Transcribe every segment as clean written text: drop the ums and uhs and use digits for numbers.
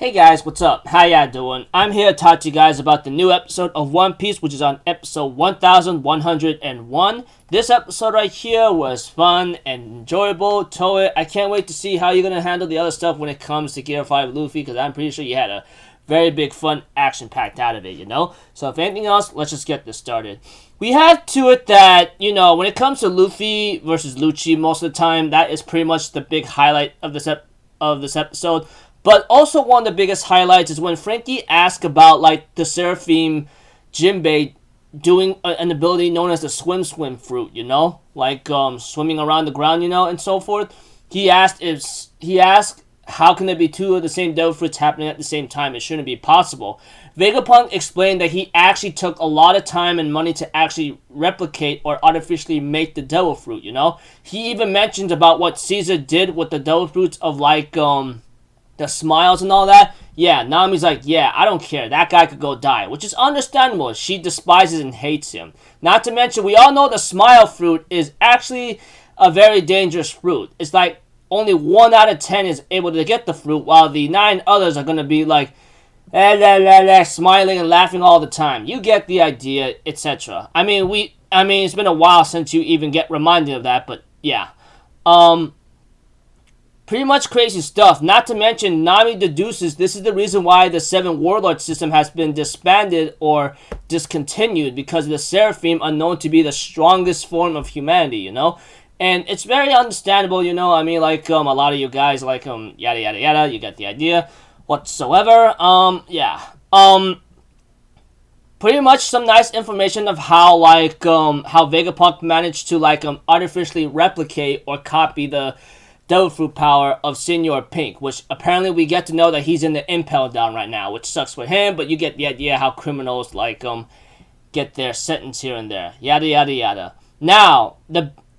Hey guys, what's up? How ya doing? I'm here to talk to you guys about the new episode of One Piece, which is on episode 1101. This episode right here was fun and enjoyable. Toei, I can't wait to see how you're gonna handle the other stuff when it comes to Gear 5 Luffy, because I'm pretty sure you had a very big, fun, action-packed out of it, you know? So if anything else, let's just get this started. We have to it that, when it comes to Luffy versus Lucci, most of the time, that is pretty much the big highlight of this episode. But also one of the biggest highlights is when Frankie asked about the Seraphim Jinbei doing an ability known as the swim fruit, swimming around the ground, and so forth. He asked how can there be two of the same devil fruits happening at the same time? It shouldn't be possible. Vegapunk explained that he actually took a lot of time and money to actually replicate or artificially make the devil fruit, He even mentioned about what Caesar did with the devil fruits of the smiles and all that. Yeah, Nami's like, yeah, I don't care. That guy could go die, which is understandable. She despises and hates him. Not to mention, we all know the smile fruit is actually a very dangerous fruit. It's like only 1 out of 10 is able to get the fruit, while the 9 others are going to be like, smiling and laughing all the time. You get the idea, etc. I mean, it's been a while since you even get reminded of that, but yeah. Pretty much crazy stuff. Not to mention, Nami deduces this is the reason why the 7 Warlord system has been disbanded or discontinued, because the Seraphim are known to be the strongest form of humanity, And it's very understandable, a lot of you guys yada yada yada, you get the idea whatsoever. Pretty much some nice information of how Vegapunk managed to artificially replicate or copy the devil fruit power of Senor Pink, which apparently we get to know that he's in the Impel Down right now, which sucks for him, but you get the idea how criminals get their sentence here and there. Yada yada yada. Now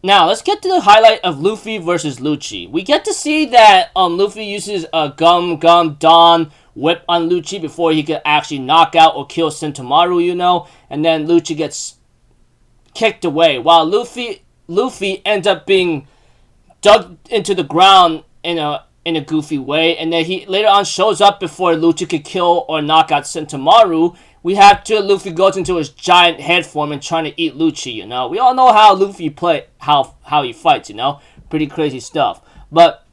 let's get to the highlight of Luffy versus Lucci. We get to see that Luffy uses a Gum Dawn whip on Lucci before he could actually knock out or kill Sentomaru, and then Lucci gets kicked away, while Luffy ends up being dug into the ground in a goofy way, and then he later on shows up before Lucci could kill or knock out Sentomaru. We have to Luffy goes into his giant head form and trying to eat Lucci, We all know how Luffy how he fights, Pretty crazy stuff. But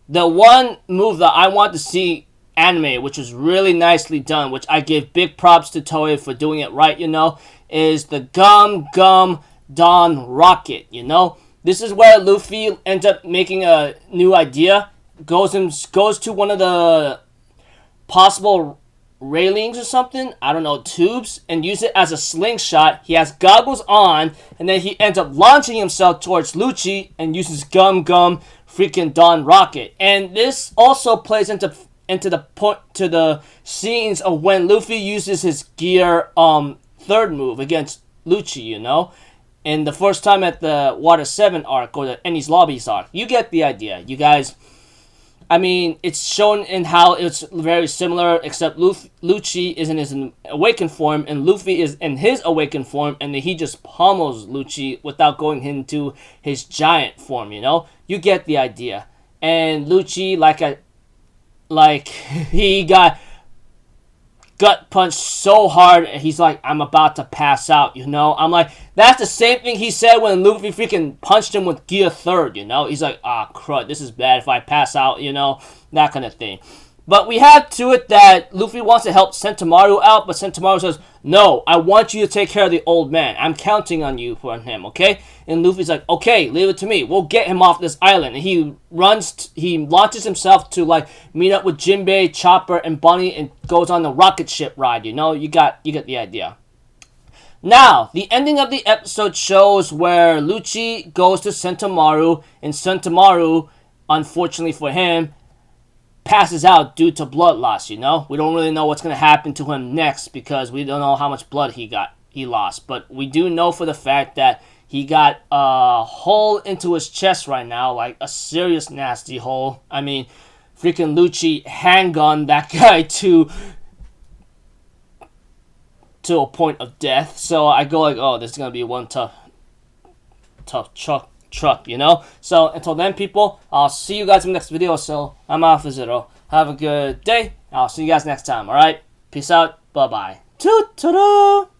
the one move that I want to see anime, which was really nicely done, which I give big props to Toei for doing it right, is the Gum Dawn Rocket, This is where Luffy ends up making a new idea, goes to one of the possible railings or something, I don't know, tubes, and use it as a slingshot. He has goggles on, and then he ends up launching himself towards Lucci and uses Gum freaking Dawn Rocket. And this also plays into the scenes of when Luffy uses his Gear 3rd move against Lucci, and the first time at the Water 7 arc, or the Enies Lobbies arc. You get the idea, you guys. It's shown in how it's very similar, except Lucci is in his awakened form, and Luffy is in his awakened form, and then he just pummels Lucci without going into his giant form, You get the idea. And Lucci, he got gut punched so hard, and he's like, I'm about to pass out, I'm like, that's the same thing he said when Luffy freaking punched him with Gear 3rd, He's like, crud, this is bad if I pass out, that kind of thing. But we have to it that Luffy wants to help Sentomaru out, but Sentomaru says, no, I want you to take care of the old man. I'm counting on you for him, okay? And Luffy's like, okay, leave it to me. We'll get him off this island. And he launches himself to meet up with Jinbei, Chopper, and Bunny, and goes on the rocket ship ride, You get the idea. Now, the ending of the episode shows where Lucci goes to Sentomaru, and Sentomaru, unfortunately for him, passes out due to blood loss, We don't really know what's going to happen to him next, because we don't know how much blood he lost. But we do know for the fact that he got a hole into his chest right now, like a serious nasty hole. Freaking Lucci handgunned that guy to a point of death. So I go oh, this is going to be one tough truck, you know? So until then, people, I'll see you guys in the next video. So I'm Alpha Zero. Have a good day. I'll see you guys next time, alright? Peace out. Bye-bye. Toot-toot-toot.